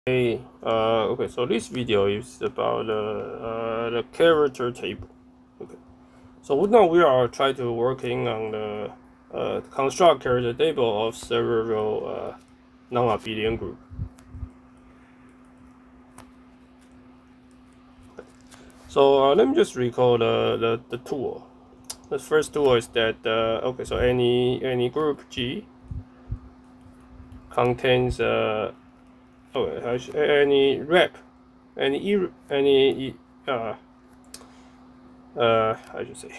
Okay, so this video is about the character table. Okay, so now we are trying to working on the construct character table of several non-abelian group. So let me just recall the tool. The first tool is that okay, so any group G contains any rep, any I should say.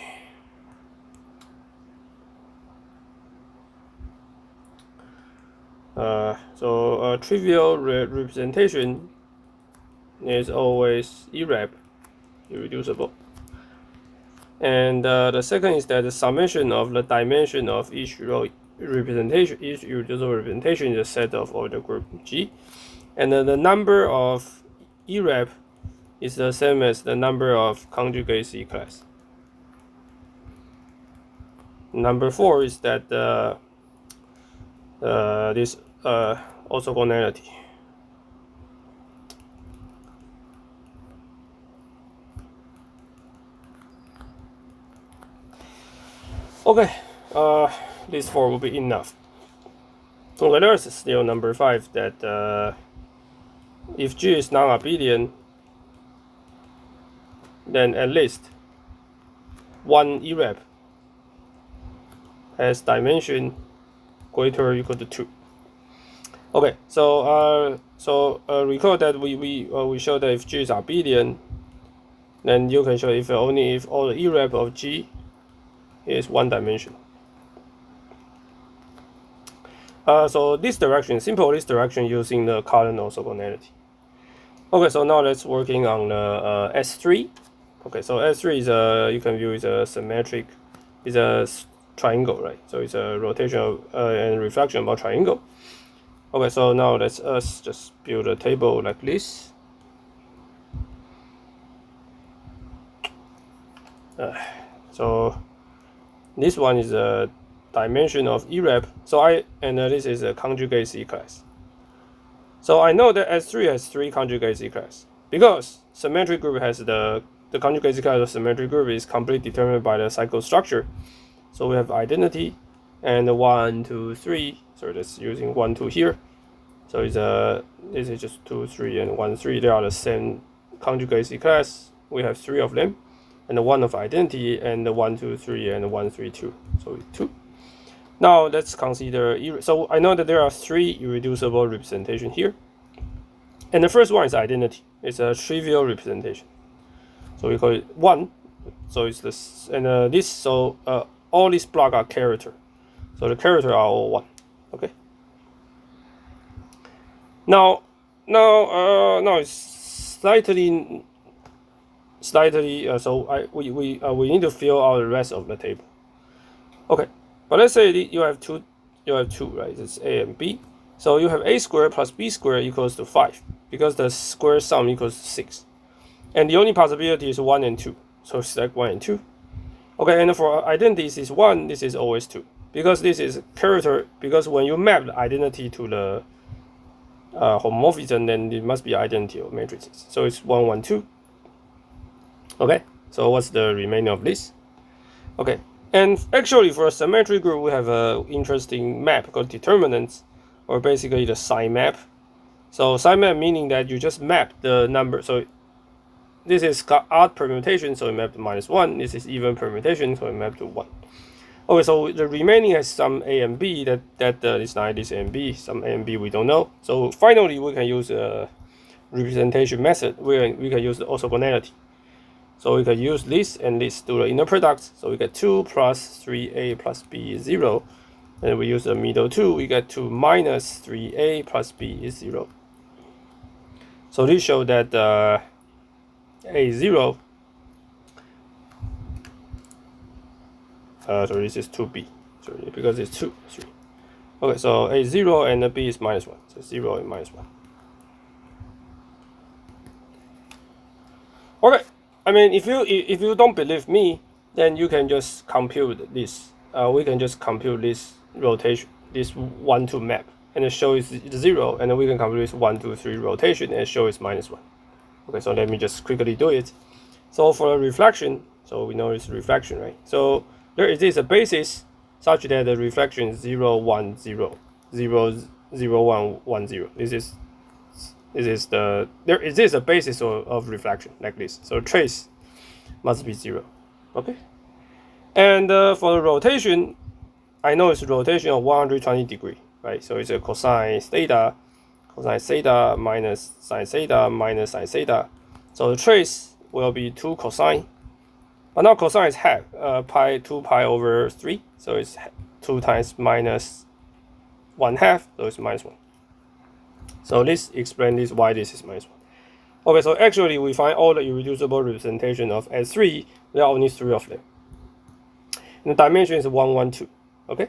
So trivial representation is always irreducible. And the second is that the summation of the dimension of each representation, each irreducible representation is a set of order group G. And the number of irrep is the same as the number of conjugacy class. Number 4 is that this orthogonality. Okay, these 4 will be enough. Okay, there's still number 5 that if G is non-abelian, then at least one irrep has dimension greater or equal to 2. Okay, so recall that we showed that if G is abelian, then you can show if all the irrep of G is one dimension. So this direction, simple this direction using the column orthogonality. Okay, so now let's working on the S3. Okay, so S3 is you can view is a symmetric, is a triangle, right? So it's a rotation and reflection about triangle. Okay, so now let's just build a table like this. So this one is a dimension of irrep. So this is a conjugacy class. So I know that S3 has 3 conjugacy class because symmetric group has the conjugacy class of symmetric group is completely determined by the cycle structure. So we have identity and 1, 2, 3. So that's using 1, 2 here. So it's this is just 2, 3, and 1, 3. They are the same conjugacy class. We have 3 of them, and the 1 of identity, and the 1, 2, 3, and 1, 3, 2. So it's 2. Now let's consider. So I know that there are 3 irreducible representation here, and the first one is identity. It's a trivial representation. So we call it 1. So it's this, and this. So all these blocks are character. So the character are all 1. Okay. Now it's slightly. So we need to fill out the rest of the table. Okay, but let's say you have two, right? It's A and B. So you have A squared plus B squared equals to 5 because the square sum equals to 6, and the only possibility is 1 and 2. So select 1 and 2. Okay, and for identities is 1. This is always 2 because this is character. Because when you map the identity to the homomorphism, then it must be identity of matrices. So it's 1, 1, 2. Okay, so what's the remainder of this? Okay, and actually for a symmetric group, we have an interesting map called determinants, or basically the sign map. So sign map meaning that you just map the number. So this is odd permutation, so we map to -1. This is even permutation, so we map to 1. Okay, so the remaining has some A and B that is not this A and B. Some A and B we don't know. So finally, we can use a representation method. We can use the orthogonality. So we can use this and this to the inner product. So we get 2 plus 3A plus B is 0. And we use the middle 2, we get 2 minus 3A plus B is 0. So this shows that A is 0. So this is 2B. Sorry, because it's 2, 3. Okay, so A is 0 and the B is -1. So 0 and -1. Okay. I mean, if you don't believe me, then you can just compute this. We can just compute this rotation, this 1-2 map. and show is 0, and then we can compute this 1, 2, 3 rotation and show is -1. Okay, so let me just quickly do it. So for the reflection, so we know it's reflection, right? So there is a basis such that the reflection is 0, 1, 0, 0, 0, 1, 1, 0. This is a basis of reflection like this. So trace must be 0. Okay. And for the rotation, I know it's a rotation of 120 degree, right? So it's a cosine theta minus sine theta minus sine theta. So the trace will be 2 cosine. But now cosine is half, 2 pi over 3. So it's 2 times minus 1/2, so it's -1. So this explains why this is -1. Okay, so actually we find all the irreducible representation of S3. There are only 3 of them. And the dimension is 1, 1, 2. Okay.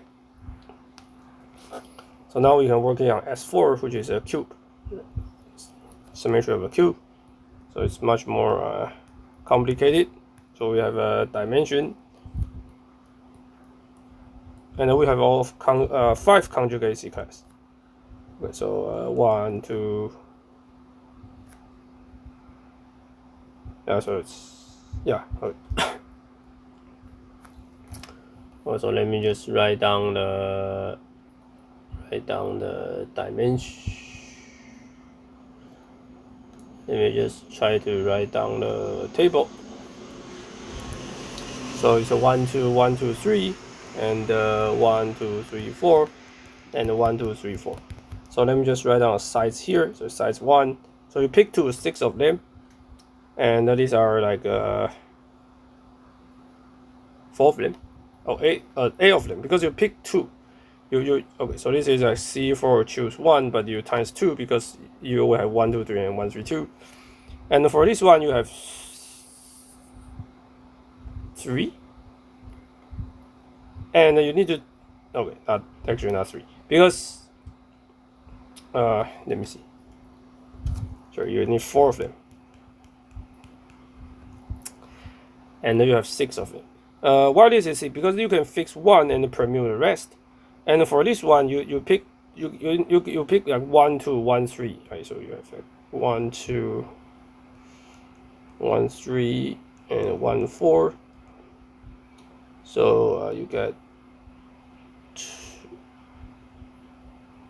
So now we can work on S4, which is a cube, symmetry of a cube. So it's much more complicated. So we have a dimension, and then we have all of 5 conjugacy class. Okay, so 1, 2. Yeah, so it's Okay. So let me just write down the dimension. Let me just try to write down the table. So it's a 1, 2, 1, 2, 3, and 1, 2, 3, 4, and 1, 2, 3, 4. So let me just write down a size here. So size 1. So you pick 6 of them, and these are like 4 of them. Oh, 8 of them, because you pick 2. Okay, so this is like C4 choose 1, but you times 2 because you will have 1, 2, 3, and 1, 3, 2. And for this one you have 3, and you need to not 3, because let me see. Sure, you need 4 of them, and then you have 6 of them. Why this is because you can fix 1 and permute the rest. And for this one, you pick like 1, 2, 1, 3, right? So you have like 1, 2, 1, 3, and 1, 4. So you get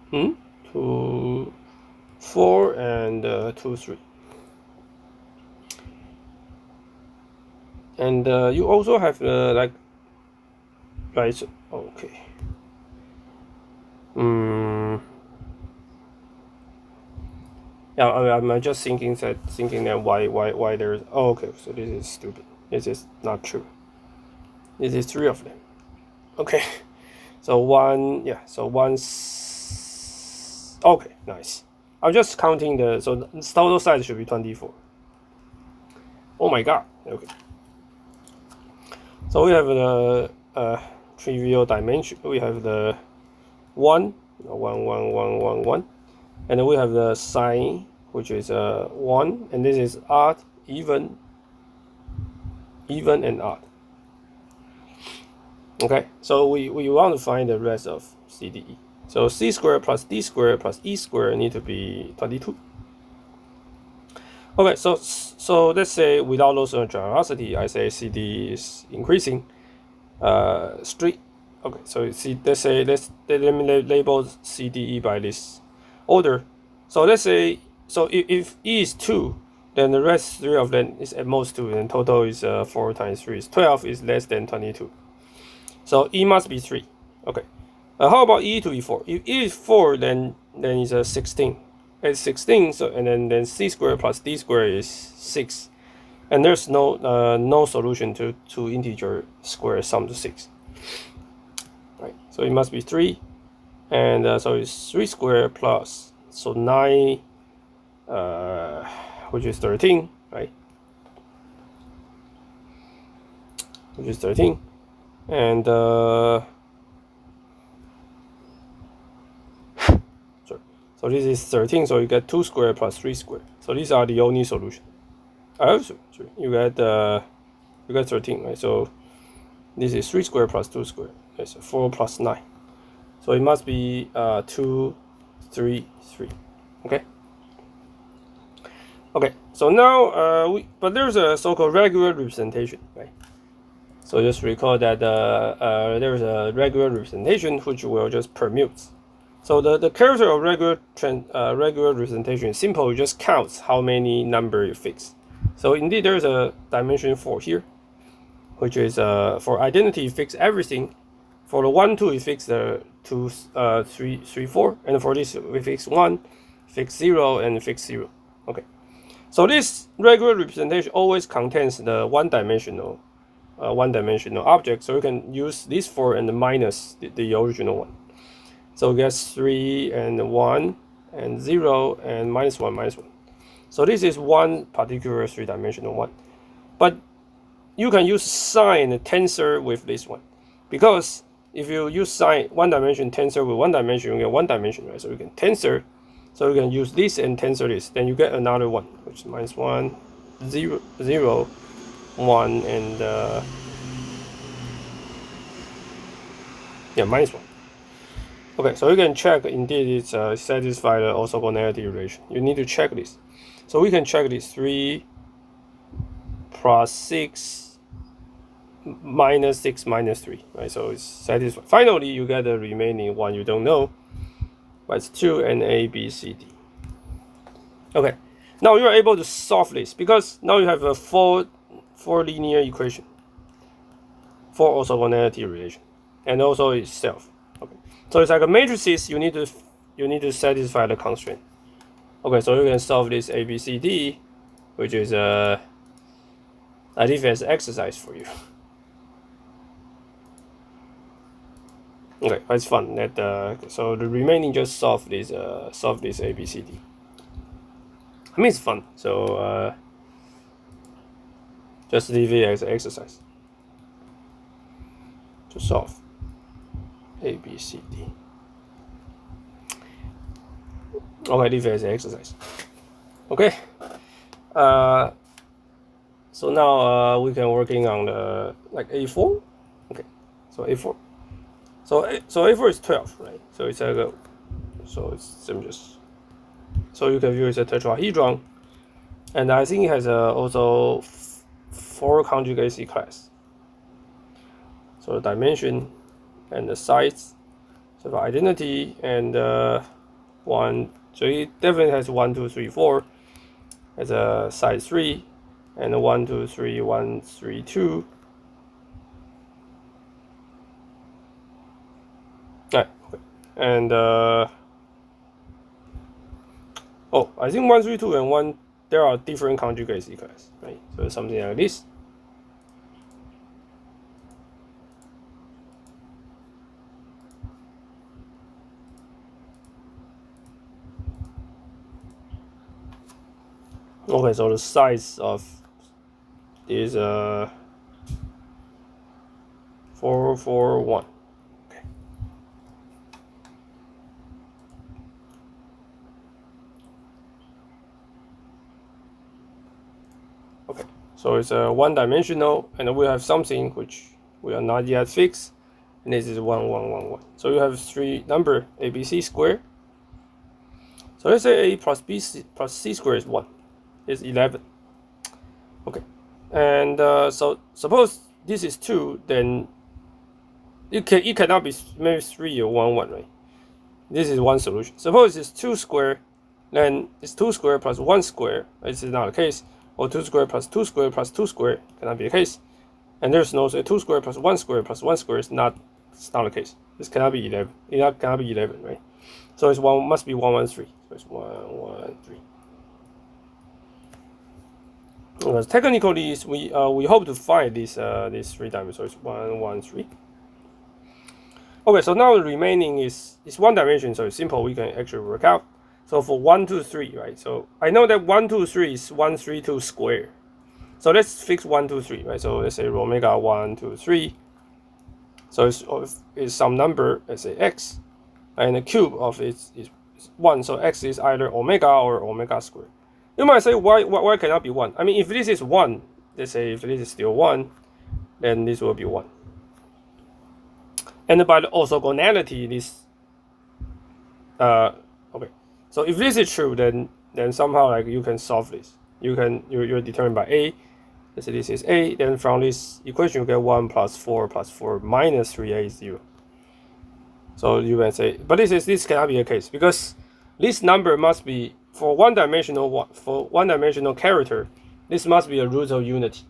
2, 4, and 2, 3. And you also have like, right? So, okay. Yeah, I'm just thinking that why there's. Oh, okay. So this is stupid. This is not true. This is 3 of them. Okay. So 1. Yeah. So 1. Okay. Nice. I'm just counting so the total size should be 24. Oh my god. Okay. So we have the trivial dimension. We have the 1, 1, 1, 1, 1, 1, and then we have the sine, which is 1, and this is odd, even, and odd. Okay, so we want to find the rest of CDE. So C squared plus D squared plus E squared need to be 22. Okay, so let's say without loss of generosity, I say CD is increasing. Street. Okay, so see, let me label CDE by this order. So let's say, so if E is 2, then the rest 3 of them is at most 2, and total is 4 times 3 is 12, is less than 22. So E must be 3. Okay. How about E to be 4? If E is 4, then it's a 16. It's 16. So and then C squared plus D squared is 6, and there's no solution to integer square sum to 6. Right. So it must be 3, and so it's 3 squared plus 9, which is 13, right? Which is 13, and so this is 13. So you get 2 squared plus 3 squared. So these are the only solution. You get 13, right? So this is 3 squared plus 2 squared. It's 4 plus 9. So it must be 2 3, 3. Okay. Okay. So now but there's a so-called regular representation, right? So just recall that there's a regular representation which will just permute. So the character of regular representation is simple. It just counts how many number you fix. So indeed there's a dimension 4 here, which is for identity you fix everything. For the 1, 2 you fix the 2, 3, 3, 4, and for this we fix 1, fix 0, and fix 0. Okay. So this regular representation always contains the one-dimensional object, so you can use this 4 and minus the original one. So we get 3 and 1 and 0 and minus 1 minus 1. So this is one particular 3-dimensional one. But you can use sign and tensor with this one, because if you use sign 1-dimension tensor with 1 dimension, you get 1 dimension, right? So you can tensor, so you can use this and tensor this, then you get another one, which is minus 1, 0, 0, 1, and minus 1. Okay, so you can check indeed it's satisfy the orthogonality relation. You need to check this. So we can check this 3 plus 6 minus 6 minus 3, right? So it's satisfied. Finally, you get the remaining one you don't know, but it's 2 and A, B, C, D. Okay, now you are able to solve this because now you have a four linear equation, 4 orthogonality relation, and also itself. Okay, so it's like a matrices. You need to satisfy the constraint. Okay, so you can solve this A, B, C, D, which is I leave as exercise for you. Okay, it's fun. So the remaining just solve this A, B, C, D. I mean it's fun. So just leave it as an exercise to solve A, B, C, D. Okay, leave it as an exercise. Okay. So now we can working on the like A4. Okay, so A4. So A4 is 12, right? So it's like so you can view it's a tetrahedron, and I think it has also 4 conjugacy class. So the dimension and the size, so the identity and 1. So it definitely has 1, 2, 3, 4. Has a size 3 and 1, 2, 3, 1, 3, 2. Right, okay. And I think 1, 3, 2 and 1 there are different conjugacy class, right? So it's something like this. Okay, so the size of is 4, 4, 1. Okay. Okay, so it's one-dimensional, and we have something which we are not yet fixed, and this is 1, 1, 1, 1. So you have 3 number A, B, C squared. So let's say A plus B plus C squared is 1. Is 11. Okay, and so suppose this is 2, then it cannot be maybe 3 or 1, 1, right? This is one solution. Suppose it's 2 square, then it's 2 square plus 1 square. This is not the case. Or 2 square plus 2 square plus 2 square cannot be the case. And there's no 2 square plus 1 square plus 1 square is not the case. This cannot be 11. It cannot be 11, right? So it's must be 1, 1, 3. So it's 1, 1, 3. Technically, we hope to find this 3 dimensions. So it's 1, 1, 3. Okay, so now the remaining is 1 dimension, so it's simple. We can actually work out. So for 1, 2, 3, right? So I know that 1, 2, 3 is 1, 3, 2 square. So let's fix 1, 2, 3, right? So let's say omega 1, 2, 3. So it's some number, let's say x, and the cube of it is 1. So x is either omega or omega squared. You might say, why cannot be 1? I mean, if this is 1, let's say if this is still 1, then this will be 1. And by the orthogonality, this okay, So if this is true, then somehow like you can solve this. You're determined by A. Let's say this is A. Then from this equation you get 1 plus 4 minus 3A is 0. So you can say, but this cannot be the case because this number must be for one-dimensional character. This must be a root of unity,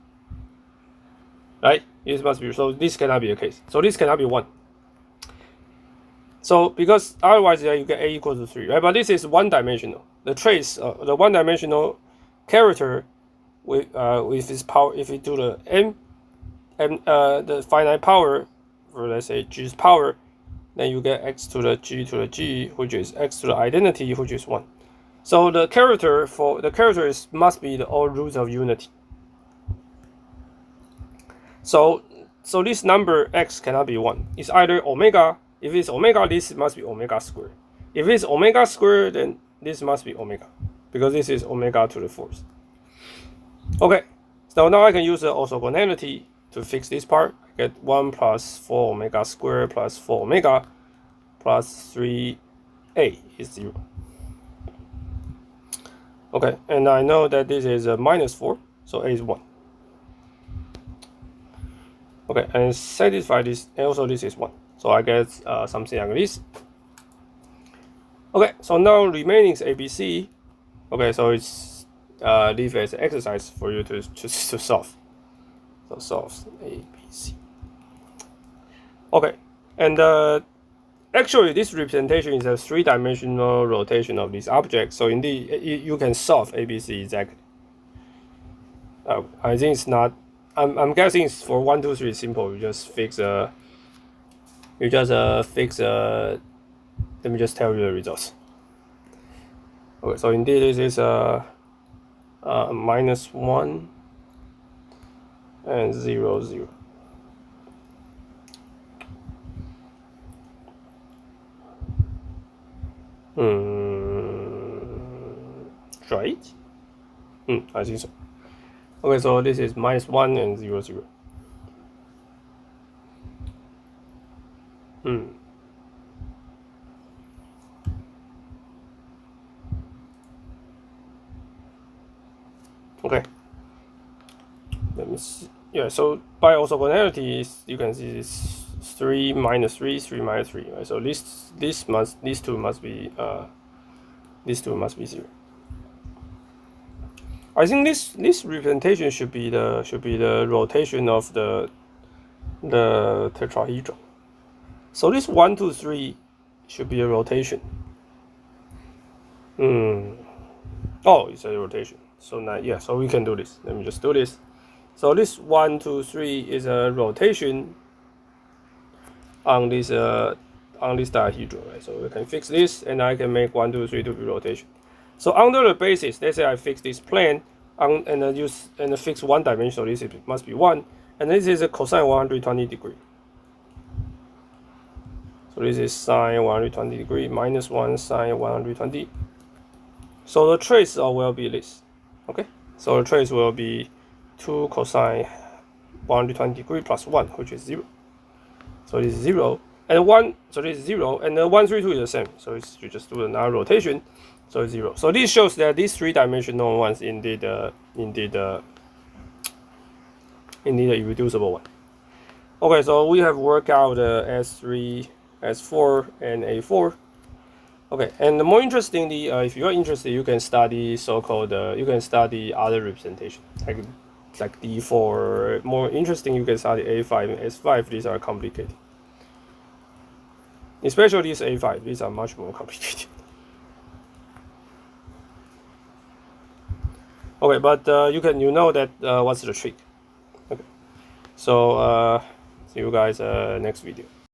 right? This must be, so this cannot be the case. So this cannot be 1. So because otherwise you get A equals to 3, right? But this is one-dimensional. The trace, the one-dimensional character with its power, if we do the the finite power, or let's say G's power, then you get x to the g, which is x to the identity, which is 1. So the character must be the all roots of unity. So this number x cannot be 1. It's either omega. If it's omega, this must be omega squared. If it's omega squared, then this must be omega, because this is omega to the 4th. Okay, so now I can use the orthogonality to fix this part. I get 1 plus 4 omega squared plus 4 omega plus 3a is 0. Okay, and I know that this is a minus 4, so a is 1. Okay, and satisfy this, and also this is 1. So I get something like this. Okay, so now remaining is ABC. Okay, so it's leave as an exercise for you to solve. So solve ABC. Okay, and actually this representation is a 3-dimensional rotation of this object. So indeed you can solve ABC exactly. I think it's not. I'm guessing it's for 1, 2, 3 simple. You just fix let me just tell you the results. Okay, so indeed this is minus 1 and 0, 0. Right? I think so. Okay, so this is minus 1 and 0, 0. Okay. Let me see. Yeah, so by orthogonality, you can see it's 3 minus 3, 3 minus 3. Right? So these two must be 0. I think this representation should be the rotation of the tetrahedron. So this 1, 2, 3 should be a rotation. Oh, it's a rotation. So now, yeah, so we can do this. Let me just do this. So this 1, 2, 3 is a rotation on this dihedral, right? So we can fix this, and I can make 1, 2, 3 to be rotation. So under the basis, let's say I fix this plane and fix one dimension. So this must be 1, and this is a cosine 120 degree. So this is sine 120 degree minus 1 sine 120. So the trace will be this. Okay, so the trace will be 2 cosine 120 degree plus 1, which is 0. So this is 0 and 1. So this is 0 and 1, 3, 2 is the same. So you just do another rotation. So it's 0. So this shows that these 3-dimensional ones indeed irreducible one. Okay, so we have worked out S3, S4, and A4. Okay, and more interestingly, if you are interested, you can study so-called you can study other representation like D4. More interesting, you can study A5 and S5. These are complicated, especially these A5. These are much more complicated. Okay, but you know that what's the trick. Okay, so see you guys next video.